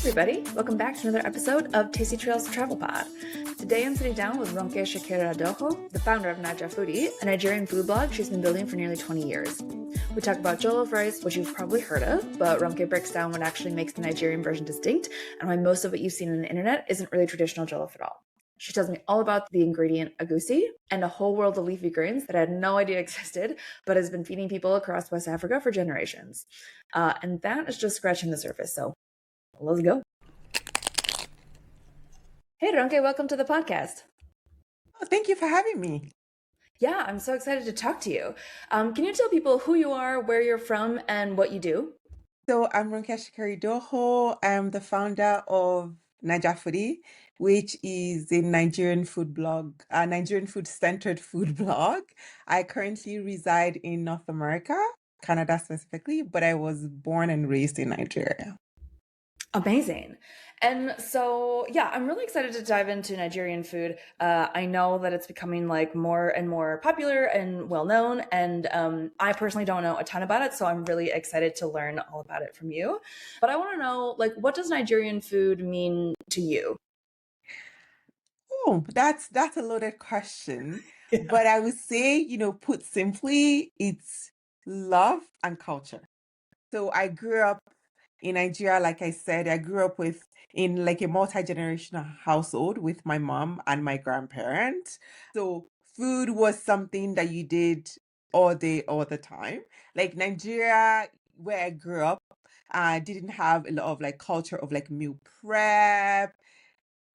everybody. Welcome back to another episode of Tasty Trails Travel Pod. Today I'm sitting down with Ronke Shikirat-Edoho, the founder of 9jafoodie, a Nigerian food blog she's been building for nearly 20 years. We talk about jollof rice, which you've probably heard of, but Ronke breaks down what actually makes the Nigerian version distinct and why most of what you've seen on the internet isn't really traditional jollof at all. She tells me all about the ingredient egusi and a whole world of leafy greens that I had no idea existed, but has been feeding people across West Africa for generations. And that is just scratching the surface, so let's go. Hey, Ronke, welcome to the podcast. Oh, thank you for having me. Yeah, I'm so excited to talk to you. Can you tell people who you are, where you're from, and what you do? So I'm Ronke Shikirat-Edoho. I'm the founder of 9jafoodie, which is a Nigerian food blog, a Nigerian food-centered food blog. I currently reside in North America, Canada specifically, but I was born and raised in Nigeria. Amazing. And so, yeah, I'm really excited to dive into Nigerian food. I know that it's becoming like more and more popular and well known. And I personally don't know a ton about it. So I'm really excited to learn all about it from you. But I want to know, like, what does Nigerian food mean to you? Oh, that's a loaded question. Yeah. But I would say, put simply, it's love and culture. So I grew up in Nigeria, like I said, I grew up in like a multi-generational household with my mom and my grandparents. So food was something that you did all day, all the time. Like Nigeria, where I grew up, didn't have a lot of like culture of like meal prep,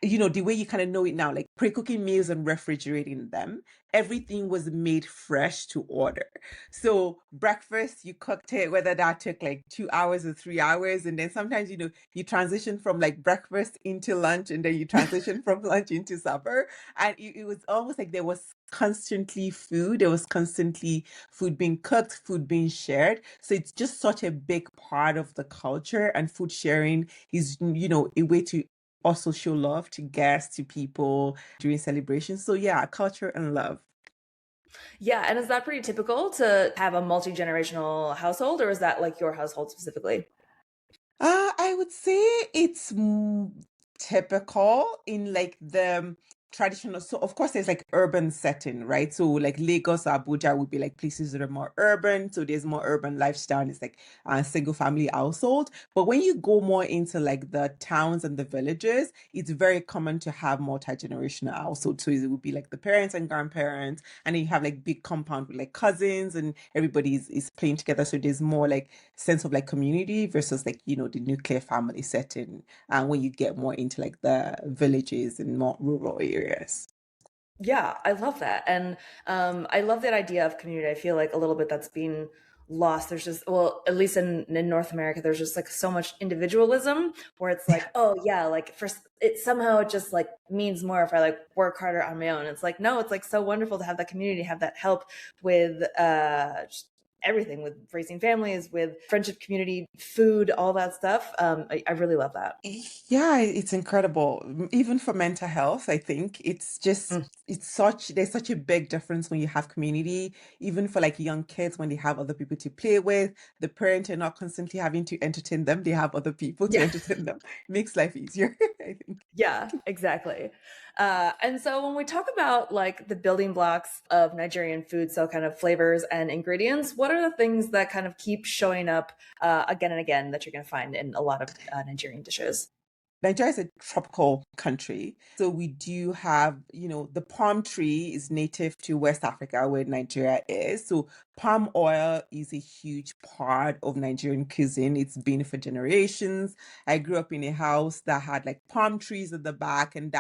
the way you kind of know it now, like pre-cooking meals and refrigerating them, everything was made fresh to order. So breakfast, you cooked it, whether that took like 2 hours or 3 hours. And then sometimes, you transition from like breakfast into lunch and then you transition from lunch into supper. And it was almost like there was constantly food. There was constantly food being cooked, food being shared. So it's just such a big part of the culture, and food sharing is, a way to also show love to guests, to people during celebrations. So yeah, culture and love. Yeah. And is that pretty typical to have a multi-generational household, or is that like your household specifically? I would say it's typical in like the traditional. So of course there's like urban setting, right? So like Lagos or Abuja would be like places that are more urban. So there's more urban lifestyle. It's like a single family household. But when you go more into like the towns and the villages, it's very common to have multi-generational households. So it would be like the parents and grandparents, and then you have like big compound with like cousins, and everybody is playing together. So there's more like sense of like community versus like the nuclear family setting, and when you get more into like the villages and more rural areas. Yeah, I love that. And I love that idea of community. I feel like a little bit that's being lost. There's just, well, at least in North America, there's just like so much individualism where it's like, oh yeah, like it somehow it just like means more if I like work harder on my own. It's like, no, it's like so wonderful to have that community, have that help with just everything, with raising families, with friendship, community, food, all that stuff. I really love that. Yeah, it's incredible. Even for mental health, I think Mm. there's such a big difference when you have community, even for like young kids when they have other people to play with. The parents are not constantly having to entertain them, they have other people to Yeah. entertain them. It makes life easier, I think. Yeah, exactly. And so when we talk about like the building blocks of Nigerian food, so kind of flavors and ingredients, what are the things that kind of keep showing up again and again that you're going to find in a lot of Nigerian dishes? Nigeria is a tropical country. So we do have, the palm tree is native to West Africa where Nigeria is. So palm oil is a huge part of Nigerian cuisine. It's been for generations. I grew up in a house that had like palm trees at the back, and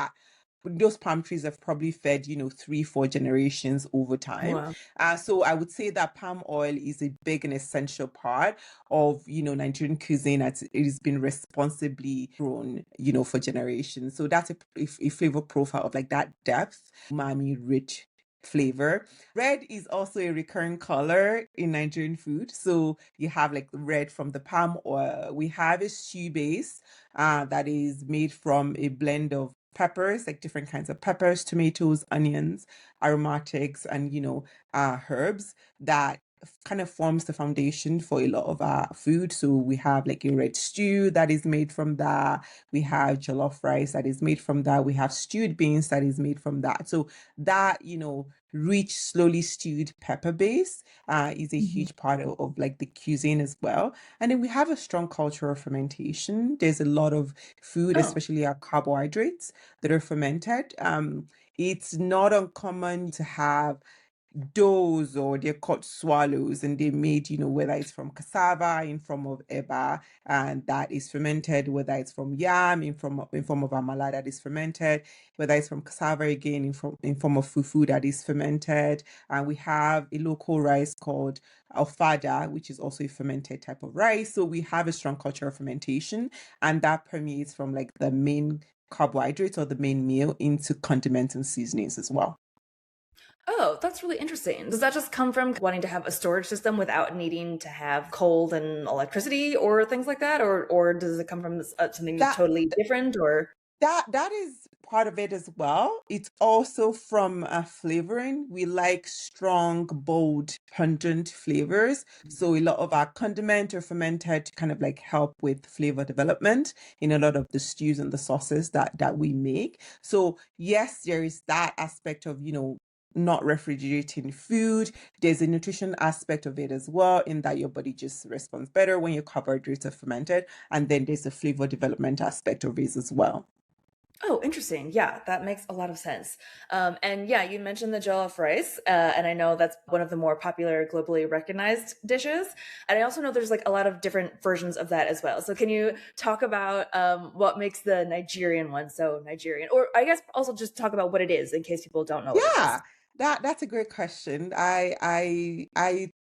those palm trees have probably fed, 3, 4 generations over time. Wow. So I would say that palm oil is a big and essential part of, Nigerian cuisine. It has been responsibly grown, for generations. So that's a flavor profile of like that depth, umami rich flavor. Red is also a recurring color in Nigerian food. So you have like red from the palm oil. We have a stew base that is made from a blend of peppers, like different kinds of peppers, tomatoes, onions, aromatics, and herbs that kind of forms the foundation for a lot of our food. So we have like a red stew that is made from that. We have jollof rice that is made from that. We have stewed beans that is made from that. So that, rich, slowly stewed pepper base is a Mhm. huge part of like the cuisine as well. And then we have a strong culture of fermentation. There's a lot of food, Oh. especially our carbohydrates, that are fermented. It's not uncommon to have doughs, or they're called swallows, and they're made, whether it's from cassava in form of eba and that is fermented, whether it's from yam in form of amala that is fermented, whether it's from cassava again in form of fufu that is fermented. And we have a local rice called alfada, which is also a fermented type of rice. So we have a strong culture of fermentation, and that permeates from like the main carbohydrates or the main meal into condiments and seasonings as well. Oh, that's really interesting. Does that just come from wanting to have a storage system without needing to have cold and electricity or things like that, or does it come from something That totally different? Or that is part of it as well. It's also from flavoring. We like strong, bold, pungent flavors. So a lot of our condiment or fermented to kind of like help with flavor development in a lot of the stews and the sauces that we make. So yes, there is that aspect of, not refrigerating food. There's a nutrition aspect of it as well, in that your body just responds better when your carbohydrates are fermented. And then there's a flavor development aspect of it as well. oh, interesting. Yeah, that makes a lot of sense. And yeah, you mentioned the jollof rice, and I know that's one of the more popular, globally recognized dishes. And I also know there's like a lot of different versions of that as well. So can you talk about what makes the Nigerian one so Nigerian, or I guess also just talk about what it is in case people don't know what it is? Yeah, that's a great question. I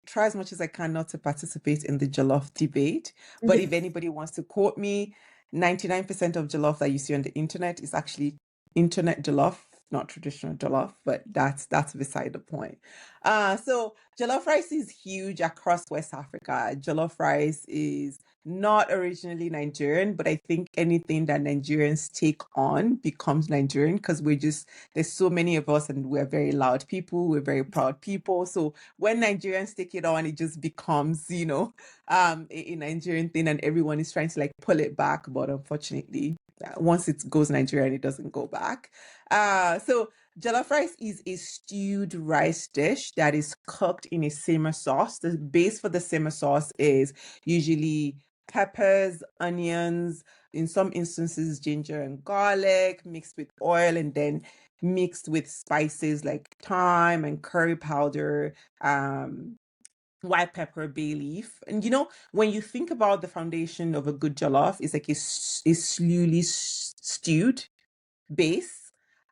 try as much as I can not to participate in the jollof debate, but if anybody wants to quote me, 99% of jollof that you see on the internet is actually internet jollof, not traditional jollof, but that's beside the point. So jollof rice is huge across West Africa. Jollof rice is not originally Nigerian, but I think anything that Nigerians take on becomes Nigerian, because there's so many of us and we're very loud people, we're very proud people. So when Nigerians take it on, it just becomes, a Nigerian thing, and everyone is trying to like pull it back. But unfortunately, once it goes Nigerian, it doesn't go back. So jollof rice is a stewed rice dish that is cooked in a simmer sauce. The base for the simmer sauce is usually peppers, onions, in some instances, ginger and garlic mixed with oil, and then mixed with spices like thyme and curry powder, white pepper, bay leaf. And when you think about the foundation of a good jollof, it's like a slowly stewed base.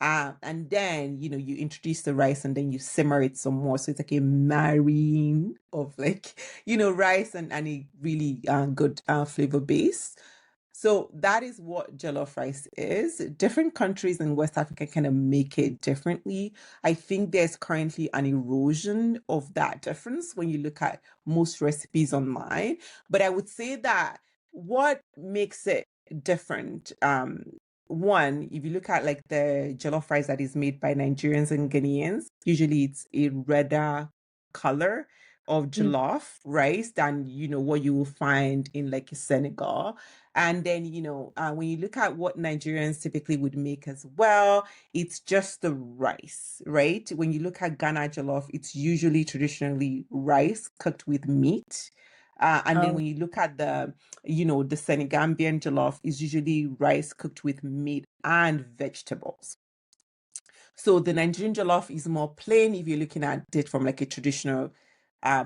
And then, you introduce the rice and then you simmer it some more. So it's like a marrying of like, rice and a really good flavor base. So that is what jollof rice is. Different countries in West Africa kind of make it differently. I think there's currently an erosion of that difference when you look at most recipes online. But I would say that what makes it different, one, if you look at like the jollof rice that is made by Nigerians and Ghanaians, usually it's a redder color of jollof rice than what you will find in like Senegal. And then, when you look at what Nigerians typically would make as well, it's just the rice, right? When you look at Ghana jollof, it's usually traditionally rice cooked with meat. And then Um, when you look at the Senegambian jollof, is usually rice cooked with meat and vegetables. So the Nigerian jollof is more plain. If you're looking at it from like a traditional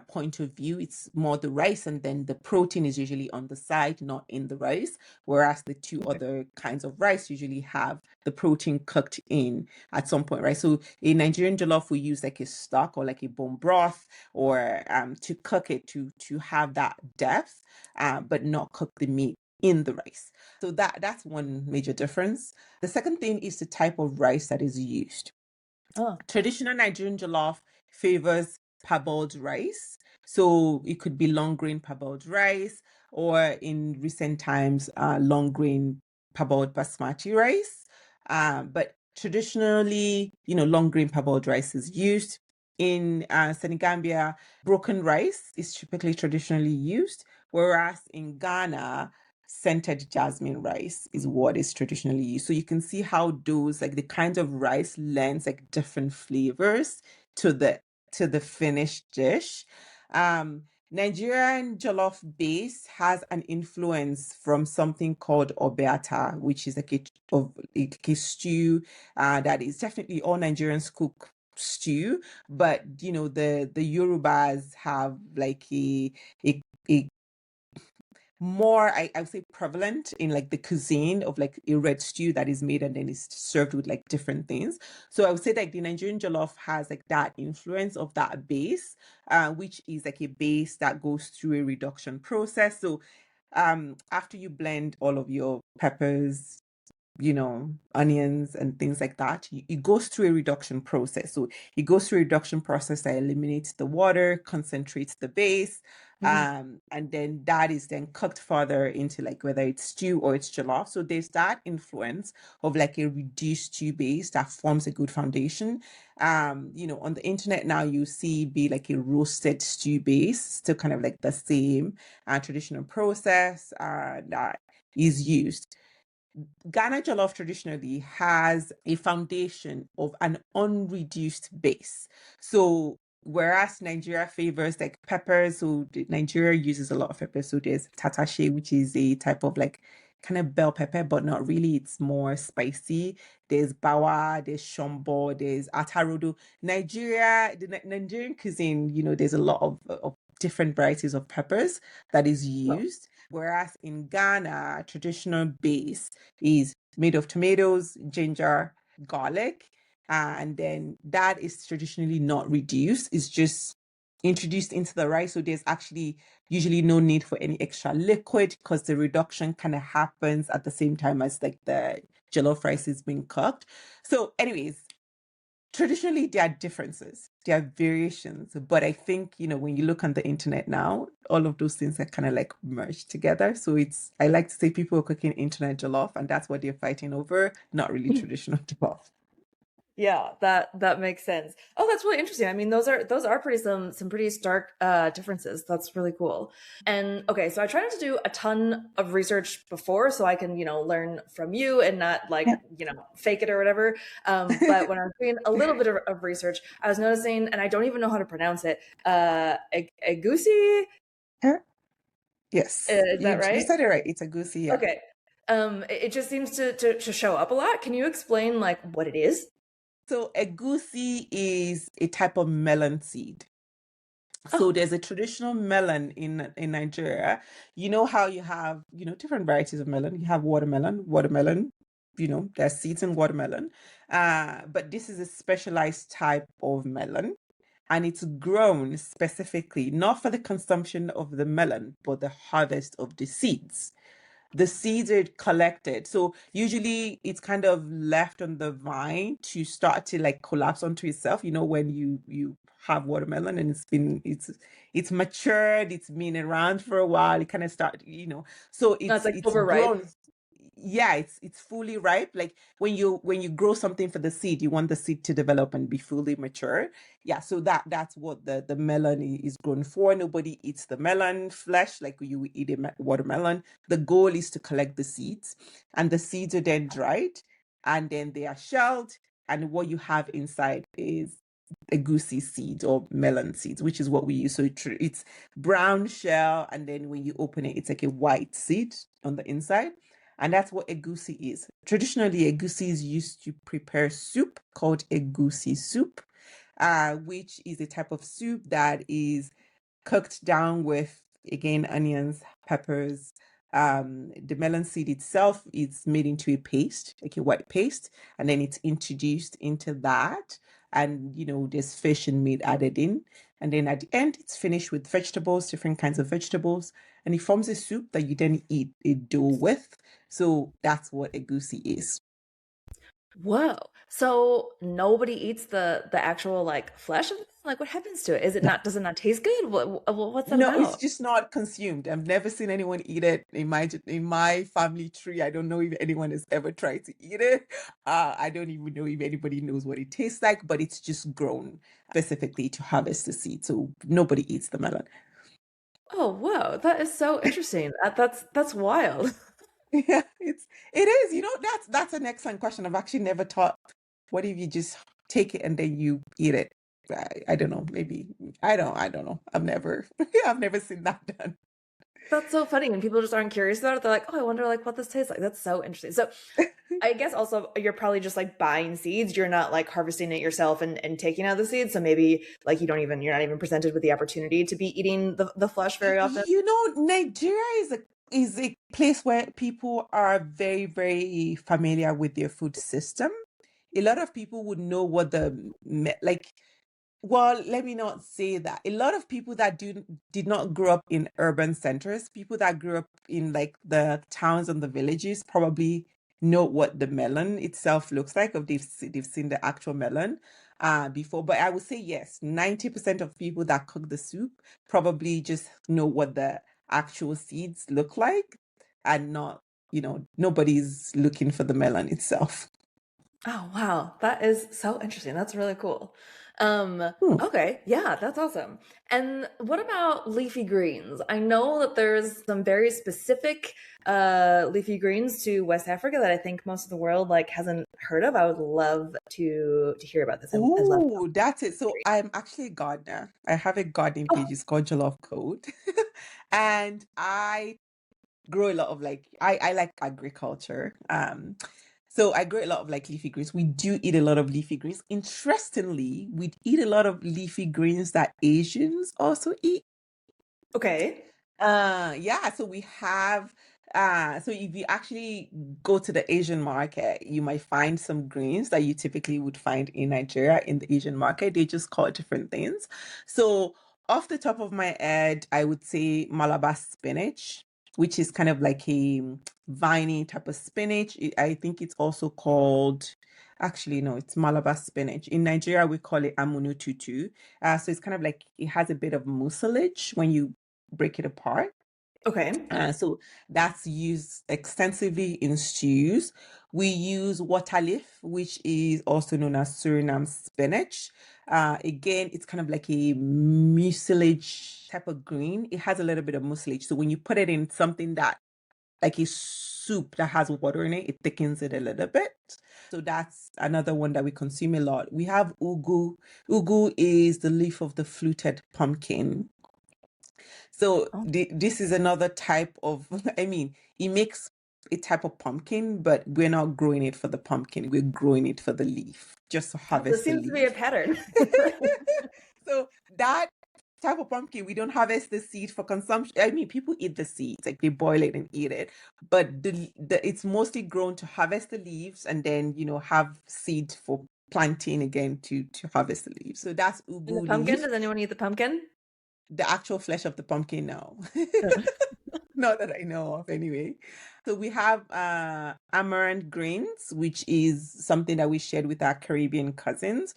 point of view, it's more the rice, and then the protein is usually on the side, not in the rice. Whereas the two other kinds of rice usually have the protein cooked in at some point, right? So a Nigerian jollof will use like a stock or like a bone broth, or to cook it to have that depth, but not cook the meat in the rice. So that's one major difference. The second thing is the type of rice that is used. oh, Traditional Nigerian jollof favors parboiled rice. So it could be long grain parboiled rice, or in recent times, long grain parboiled basmati rice. But traditionally, long grain parboiled rice is used. In Senegambia, broken rice is typically traditionally used, whereas in Ghana, scented jasmine rice is what is traditionally used. So you can see how those, like the kinds of rice, lends like different flavors to the finished dish. Nigerian jollof base has an influence from something called obeata, which is like a stew that is definitely all Nigerians cook stew, but the Yorubas have like a more I would say prevalent in like the cuisine of like a red stew that is made and then is served with like different things. So I would say like the Nigerian jollof has like that influence of that base, which is like a base that goes through a reduction process. So after you blend all of your peppers, onions and things like that, it goes through a reduction process. So it goes through a reduction process that eliminates the water, concentrates the base, Mhm. and then that is then cooked further into like whether it's stew or it's jollof. So there's that influence of like a reduced stew base that forms a good foundation. On the internet now you see be like a roasted stew base, still kind of like the same traditional process that is used. Ghana jollof traditionally has a foundation of an unreduced base. So whereas Nigeria favors like peppers, so Nigeria uses a lot of peppers. So there's tatashe, which is a type of like kind of bell pepper, but not really. It's more spicy. There's bawa, there's shombo, there's atarodo. The Nigerian cuisine, there's a lot of different varieties of peppers that is Oh. used. Whereas in Ghana, traditional base is made of tomatoes, ginger, garlic, and then that is traditionally not reduced. It's just introduced into the rice. So there's actually usually no need for any extra liquid because the reduction kind of happens at the same time as like the jollof rice is being cooked. So, anyways, traditionally there are differences, there are variations, but I think when you look on the internet now, all of those things are kind of like merged together. So I like to say people are cooking internet jollof and that's what they're fighting over, not really traditional jollof. Yeah, that makes sense. Oh, that's really interesting. I mean, those are pretty some pretty stark differences. That's really cool. And okay, so I try not to do a ton of research before so I can, learn from you and not like, Yeah. fake it or whatever. But when I was doing a little bit of research, I was noticing, and I don't even know how to pronounce it, egusi? Yes, Is that you right? said it right. It's a goosey, yeah. Okay. It just seems to show up a lot. Can you explain like what it is? So a goosey is a type of melon seed. So Oh, there's a traditional melon in Nigeria. You know how you have, different varieties of melon. You have watermelon, there's seeds in watermelon. But this is a specialized type of melon, and it's grown specifically not for the consumption of the melon, but the harvest of the seeds. The seeds are collected. So usually it's kind of left on the vine to start to like collapse onto itself. When you have watermelon and it's matured, it's been around for a while, it kind of so no, it's like it's overripe. grown. Yeah, it's fully ripe. Like when you grow something for the seed, you want the seed to develop and be fully mature. Yeah, so that's what the melon is grown for. Nobody eats the melon flesh like you eat a watermelon. The goal is to collect the seeds, and the seeds are then dried, and then they are shelled, and what you have inside is egusi seeds or melon seeds, which is what we use. So it's brown shell, and then when you open it, it's like a white seed on the inside. And that's what egusi is. Traditionally, egusi is used to prepare soup called egusi soup, which is a type of soup that is cooked down with, again, onions, peppers. The melon seed itself is made into a paste, like a white paste, and then it's introduced into that. And, there's fish and meat added in. And then at the end, it's finished with vegetables, different kinds of vegetables, and it forms a soup that you then eat a dough with. So that's what egusi is. Whoa. So nobody eats the actual like flesh of this? Like, what happens to it? Is it not, does it not taste good? What's that No, it's about? just not consumed. I've never seen anyone eat it in my family tree. I don't know if anyone has ever tried to eat it. I don't even know if anybody knows what it tastes like, but it's just grown specifically to harvest the seed. So nobody eats the melon. Oh, whoa, that is so interesting. That's wild. Yeah, it is. That's an excellent question. I've actually never thought, what if you just take it and then you eat it? I don't know. Maybe I don't know. I've never seen that done. That's so funny when people just aren't curious about it. They're like, "Oh, I wonder like what this tastes like." That's so interesting. So, I guess also you're probably just like buying seeds. You're not like harvesting it yourself and taking out the seeds. So maybe like you're not even presented with the opportunity to be eating the flesh very often. Nigeria is a place where people are very, very familiar with their food system. A lot of people would know what like. Well, let me not say that. A lot of people that did not grow up in urban centers, people that grew up in like the towns and the villages probably know what the melon itself looks like, if they've seen the actual melon before. But I would say yes, 90% of people that cook the soup probably just know what the actual seeds look like, and not, nobody's looking for the melon itself. Oh, wow. That is so interesting. That's really cool. Hmm. Okay, yeah, that's awesome. And what about leafy greens? I know that there's some very specific leafy greens to West Africa that I think most of the world like hasn't heard of. I would love to hear about this. I'd love to Oh, that's it. know. So I'm actually a gardener. I have a gardening Oh, page. It's called Jollof Code. And I grow a lot of I like agriculture. So I grow a lot of like leafy greens. We do eat a lot of leafy greens. Interestingly, we eat a lot of leafy greens that Asians also eat. okay. Yeah, so we have so if you actually go to the Asian market, you might find some greens that you typically would find in Nigeria in the Asian market. They just call it different things. So off the top of my head, I would say Malabar spinach, which is kind of like a viney type of spinach. I think it's also called, actually no, it's Malabar spinach. In Nigeria, we call it amunututu. So it's kind of like it has a bit of mucilage when you break it apart. Okay. So that's used extensively in stews. We use water leaf, which is also known as Suriname spinach. Again, it's kind of like a mucilage type of green. It has a little bit of mucilage. So when you put it in something that, like a soup that has water in it, it thickens it a little bit. So that's another one that we consume a lot. We have ugu. Ugu is the leaf of the fluted pumpkin. So Oh, this is another type of, I mean, it makes a type of pumpkin, but we're not growing it for the pumpkin. We're growing it for the leaf, just to oh, this harvest the seems to be a leaf. pattern. So that type of pumpkin, we don't harvest the seed for consumption. I mean, people eat the seeds, like they boil it and eat it, but it's mostly grown to harvest the leaves and then, have seed for planting again to harvest the leaves. So that's And the ugu pumpkin, leaf. does anyone eat the pumpkin? The actual flesh of the pumpkin, no. Uh, Not that I know of anyway. So we have amaranth greens, which is something that we shared with our Caribbean cousins.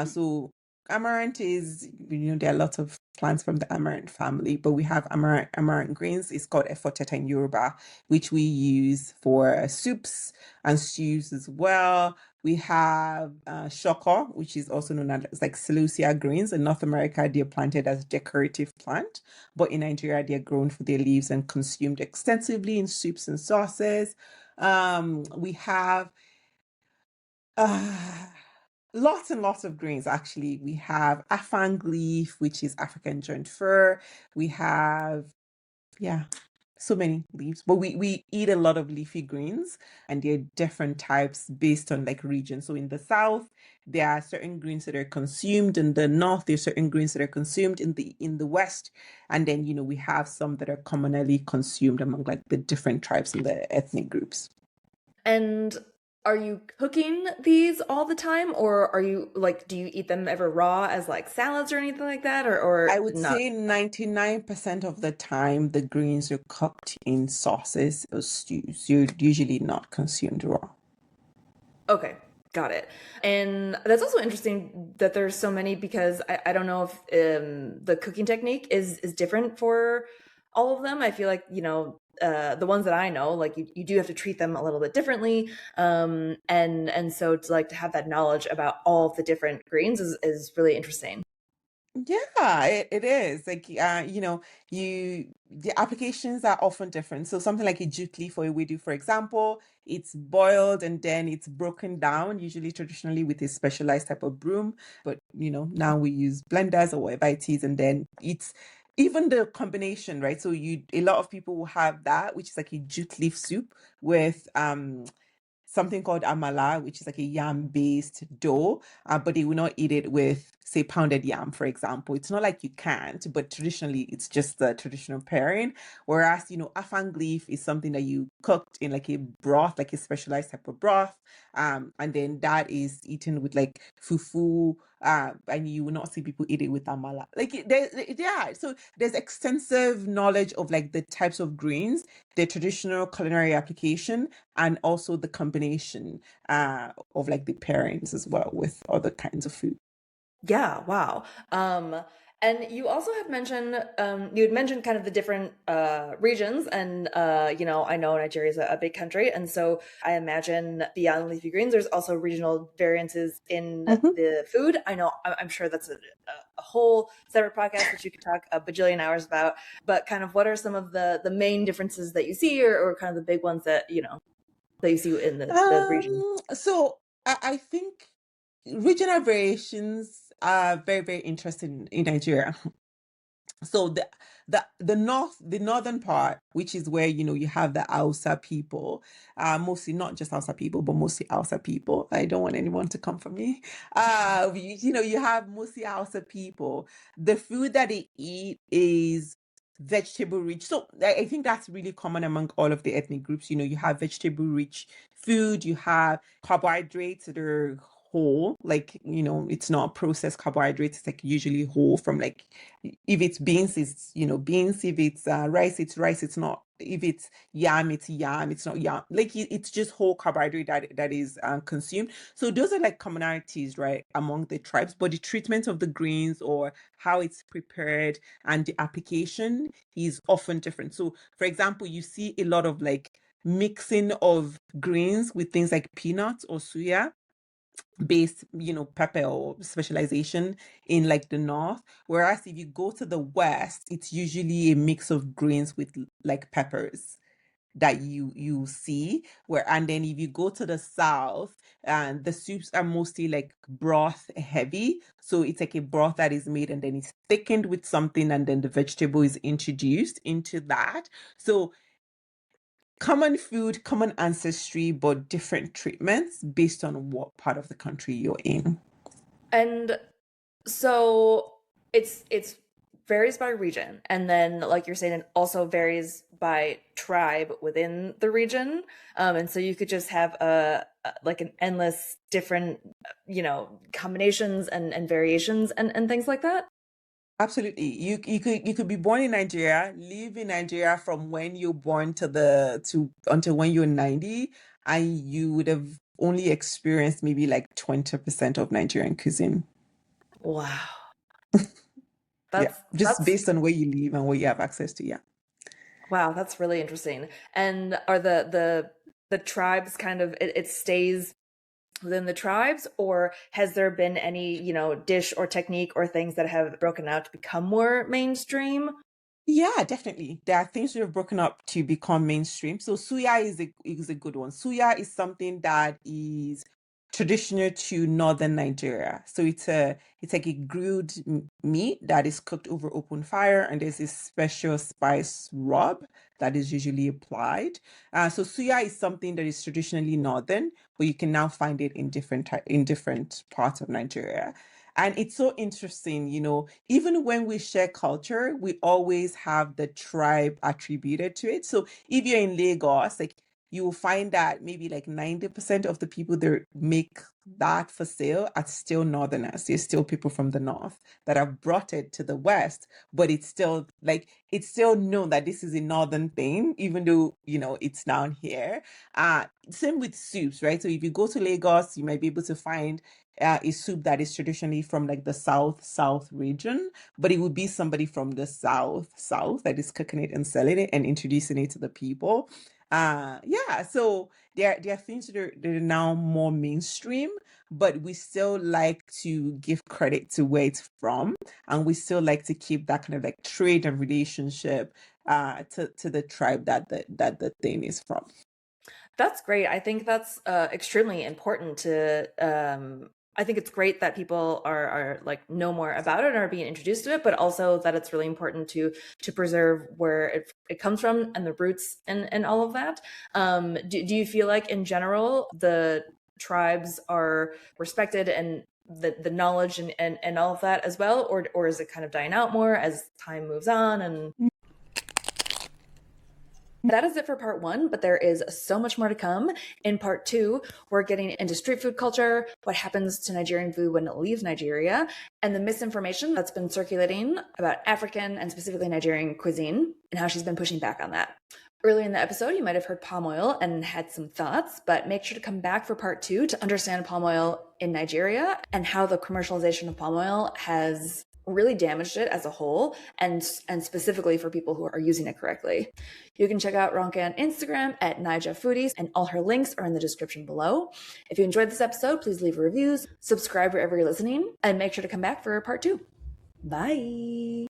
So amaranth is, there are lots of plants from the amaranth family, but we have amaranth greens. It's called efoteta in Yoruba, which we use for soups and stews as well. We have shoko, which is also known as like celosia greens. In North America, they're planted as decorative plant, but in Nigeria, they're grown for their leaves and consumed extensively in soups and sauces. We have uh, lots and lots of greens, actually. We have afang leaf, which is African joint fir. We have, yeah, so many leaves, but we eat a lot of leafy greens, and there are different types based on like region. So in the south, there are certain greens that are consumed. In the north, there's certain greens that are consumed. In the west, and then we have some that are commonly consumed among like the different tribes and the ethnic groups. And are you cooking these all the time, or are you like, do you eat them ever raw as like salads or anything like that, or I would not? say 99% of the time the greens are cooked in sauces or stews. You're usually not consumed raw. Okay. Got it. And that's also interesting that there's so many because I don't know if the cooking technique is different for all of them. I feel like, the ones that I know, like you do have to treat them a little bit differently. And so to like to have that knowledge about all of the different greens is really interesting. Yeah, it is. Like the applications are often different. So something like a jute leaf or a wedu, for example, it's boiled and then it's broken down, usually traditionally with a specialized type of broom. But now we use blenders or whatever it is, and then it's even the combination, right? So a lot of people will have that, which is like a jute leaf soup with something called amala, which is like a yam-based dough, but they will not eat it with, say, pounded yam, for example. It's not like you can't, but traditionally it's just the traditional pairing. Whereas, afang leaf is something that you cooked in like a broth, like a specialized type of broth, and then that is eaten with like fufu, and you will not see people eat it with amala. Yeah, so there's extensive knowledge of like the types of greens, the traditional culinary application, and also the combination of like the pairings as well with other kinds of food. Yeah, wow. And you also have mentioned you had mentioned kind of the different regions, and I know Nigeria is a big country, and so I imagine beyond leafy greens, there's also regional variances in Mhm. the food. I know I'm sure that's a whole separate podcast that you could talk a bajillion hours about. But kind of what are some of the main differences that you see, or kind of the big ones that that you see in the region? So I think regional variations are very, very interesting in Nigeria. So the northern part, which is where you have the Hausa people, mostly not just Hausa people, but mostly Hausa people. I don't want anyone to come for me. You have mostly Hausa people. The food that they eat is vegetable rich. So I think that's really common among all of the ethnic groups. You have vegetable rich food, you have carbohydrates that are whole, like it's not processed carbohydrates, it's like usually whole from like, if it's beans, it's beans. If it's rice, it's rice. It's not. If it's yam, it's yam. It's not yam. Like it's just whole carbohydrate that is consumed. So those are like commonalities, right, among the tribes. But the treatment of the greens or how it's prepared and the application is often different. So, for example, you see a lot of like mixing of greens with things like peanuts or suya based, pepper or specialization in like the north. Whereas if you go to the west, it's usually a mix of greens with like peppers that you see. And then if you go to the south, and the soups are mostly like broth heavy. So it's like a broth that is made and then it's thickened with something, and then the vegetable is introduced into that. So common food, common ancestry, but different treatments based on what part of the country you're in. And so it's varies by region, and then like you're saying, it also varies by tribe within the region. And so you could just have like an endless different combinations and variations and things like that. Absolutely. You could be born in Nigeria, live in Nigeria from when you're born to until when you're 90, and you would have only experienced maybe like 20% of Nigerian cuisine. Wow, Yeah, that's just that's based on where you live and what you have access to. Yeah. wow, that's really interesting. And are the tribes kind of it stays within the tribes, or has there been any dish or technique or things that have broken out to become more mainstream? Yeah, definitely. There are things that have broken up to become mainstream. So suya is a good one. Suya is something that is traditional to northern Nigeria. So it's like a grilled meat that is cooked over open fire, and there's this special spice rub that is usually applied. So suya is something that is traditionally northern, but you can now find it in in different parts of Nigeria. And it's so interesting, even when we share culture, we always have the tribe attributed to it. So if you're in Lagos, like you will find that maybe like 90% of the people that make that for sale are still northerners. They're still people from the north that have brought it to the west, but it's still like it's still known that this is a northern thing, even though it's down here. Same with soups, right? So if you go to Lagos, you might be able to find a soup that is traditionally from like the south region, but it would be somebody from the south that is cooking it and selling it and introducing it to the people. Yeah, so there are things that are now more mainstream, but we still like to give credit to where it's from, and we still like to keep that kind of like trade and relationship to the tribe that the thing is from. That's great. I think that's extremely important to. I think it's great that people are like know more about it and are being introduced to it, but also that it's really important to preserve where it comes from and the roots and all of that. Do you feel like in general the tribes are respected and the knowledge and all of that as well, or is it kind of dying out more as time moves on? And that is it for part one, but there is so much more to come. In part two, we're getting into street food culture, what happens to Nigerian food when it leaves Nigeria, and the misinformation that's been circulating about African and specifically Nigerian cuisine and how she's been pushing back on that. Earlier in the episode, you might have heard palm oil and had some thoughts, but make sure to come back for part two to understand palm oil in Nigeria and how the commercialization of palm oil has really damaged it as a whole, and specifically for people who are using it correctly. You can check out Ronke on Instagram at 9jafoodie, and all her links are in the description below. If you enjoyed this episode, please leave reviews, subscribe wherever you're listening, and make sure to come back for part two. Bye!